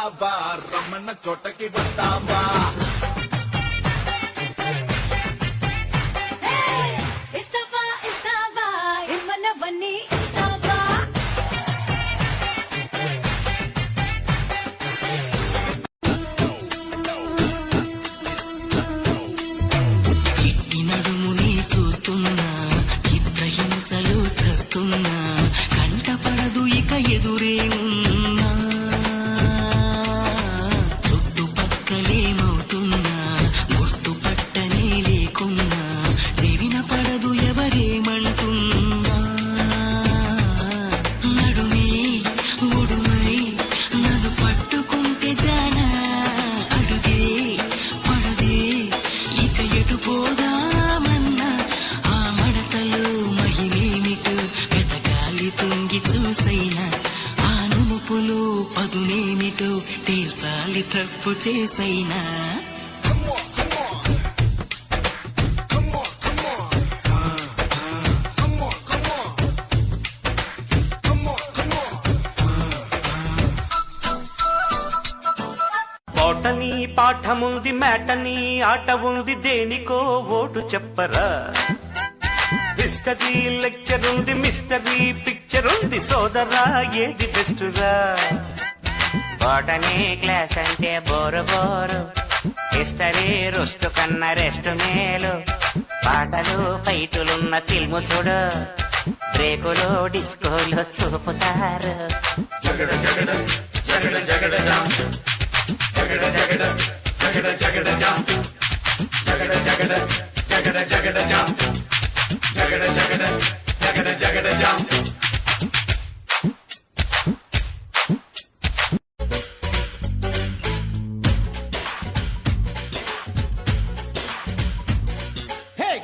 వస్తావా రమ్మన్న చోటకి వస్తావా ఇస్తావా ఇస్తావా ఇమ్మన్నవన్నీ ఇస్తావా చిట్టి నడుముని చూస్తున్నా చిత్రహింసలు చస్తున్నా కంటపడదు ఇక ఎదురే ఉన్నా చుట్టుపక్కలేమవుతున్నా గుర్తుపట్టనే లేకున్నా చెవిన పడదు ఎవరేమంటున్నా నడుమే ఒడుమై నన్ను పట్టుకుంటే జానా అడుగే పడదే ఇక ఎటు పోదామన్నా ఆ మడతలు మహిమేమిటో వెతకాలి తుంగి చూసైనా ఆ నునుపులు పదునేమిటో తేల్చాలి తప్పు చేసైనా పాటని పాఠముంది మేటని ఆట ఉంది దేనికో ఓటు చెప్పరా హిస్టరీ లెక్చర్ ఉంది మిస్టరీ పిక్చర్ ఉంది సోదరా ఏది బెస్ట్ రా పాటని క్లాస్ అంటే బోరు బోరు హిస్టరీ రుస్టు కన్నా రెస్ట్ మేలు పాటలు ఫైటులున్న ఫిల్ము చూడు బ్రేకులు డిస్కోలు చూపుతారు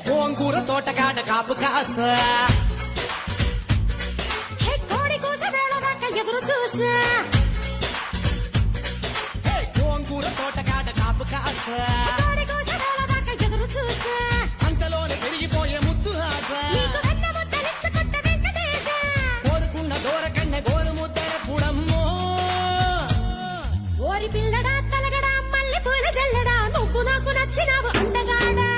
గోంగూర తోటకాడ కాపు కాస కోడి కూస వేళ దాకా ఎదురు చూసా గోంగూర తోటకాడ కాపు కాస కోడి కూస వేళ దాకా ఎదురు చూసా అంతలోనే పెరిగిపోయే ముద్దు ఆశ నీకు వెన్న ముద్దలిచ్చుకుంట వెంకటేశ కోరుకున్న దూరకన్నె గోరు ముద్దర పుడమ్మో ఓరి పిల్లడా తలగడా మల్లె పూల జల్లడా నువ్వు నాకు నచ్చినావు అందగాడా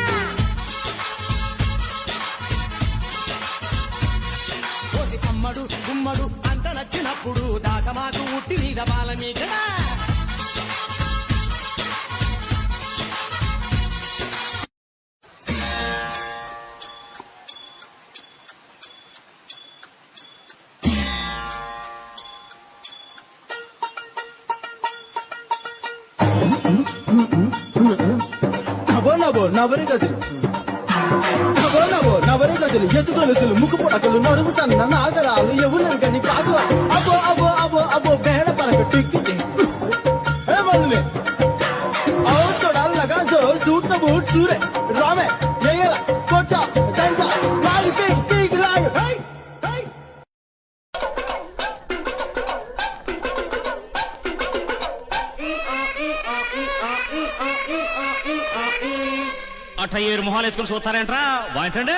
కోసి అమ్మడు గుమ్మడు అంత నచ్చినప్పుడు దాచమాకు ఉట్టి మీద బాల మీకడా నవరి గజలు నవరి గజలు ఎత్తుగొలుసులు ముక్కు పొడకలు నడుము సన్న నాగరాలు ఎవరు గని కాదు అబో అబో అబో అబో బేడ పలక టిక్కి మళ్ళీ అవుతాడల్లగా సూట్ న బూట్ సూరే రామే ఎయ్యల కొట్ట దంట లాగి పీక్ పీక్ లాగి హై హై 7 మొహాలు వేసుకుని చూస్తారేంట్రా వాయించండి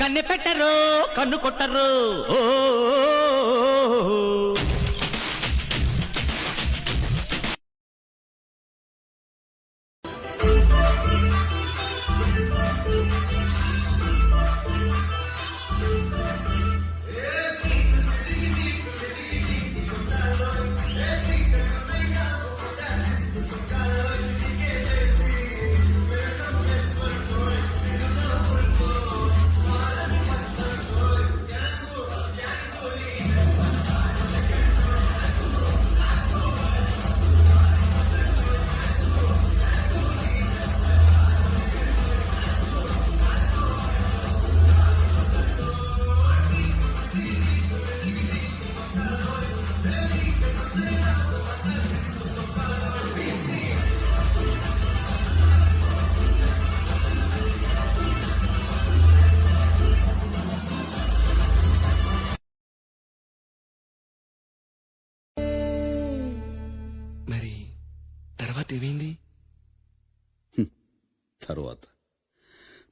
కన్ను పెట్టరు కన్ను కొట్టరు ఓ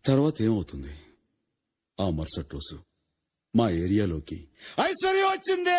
తర్వాత ఏమవుతుంది? ఆ మరుసటి రోజు మా ఏరియాలోకి ఐశ్వర్య వచ్చింది.